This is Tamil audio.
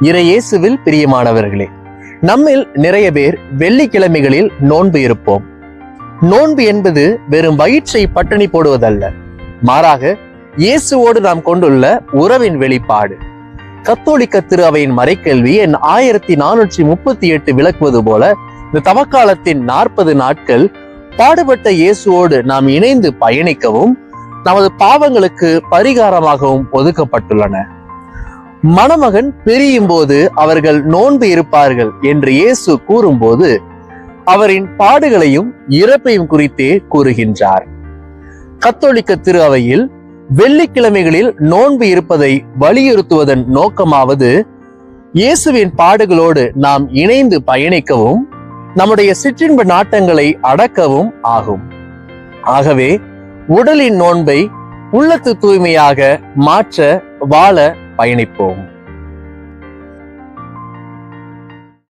இறையேசுவில் பிரியமானவர்களே, நம்மில் நிறைய பேர் வெள்ளிக்கிழமைகளில் நோன்பு இருப்போம். நோன்பு என்பது வெறும் வயிற்றை பட்டினி போடுவதல்ல, மாறாக இயேசுவோடு நாம் கொண்டுள்ள உறவின் வெளிப்பாடு. கத்தோலிக்க திரு அவையின் மறைக்கல்வி எண் 1438 விளக்குவது போல, இந்த தவக்காலத்தின் 40 நாட்கள் பாடுபட்ட இயேசுவோடு நாம் இணைந்து பயணிக்கவும் நமது பாவங்களுக்கு பரிகாரமாகவும் ஒதுக்கப்பட்டுள்ளன. மணமகன் பிரியும் போது அவர்கள் நோன்பு இருப்பார்கள் என்று இயேசு கூறும்போது அவரின் பாடுகளையும் இறப்பையும் குறித்தே கூறுகின்றார். கத்தோலிக்க திரு அவையில் வெள்ளிக்கிழமைகளில் நோன்பு இருப்பதை வலியுறுத்துவதன் நோக்கமாவது இயேசுவின் பாடுகளோடு நாம் இணைந்து பயணிக்கவும் நம்முடைய சிற்றின்ப நாட்டங்களை அடக்கவும் ஆகும். ஆகவே உடலின் நோன்பை உள்ளத்து தூய்மையாக மாற்ற வாழ பயணிப்போம்.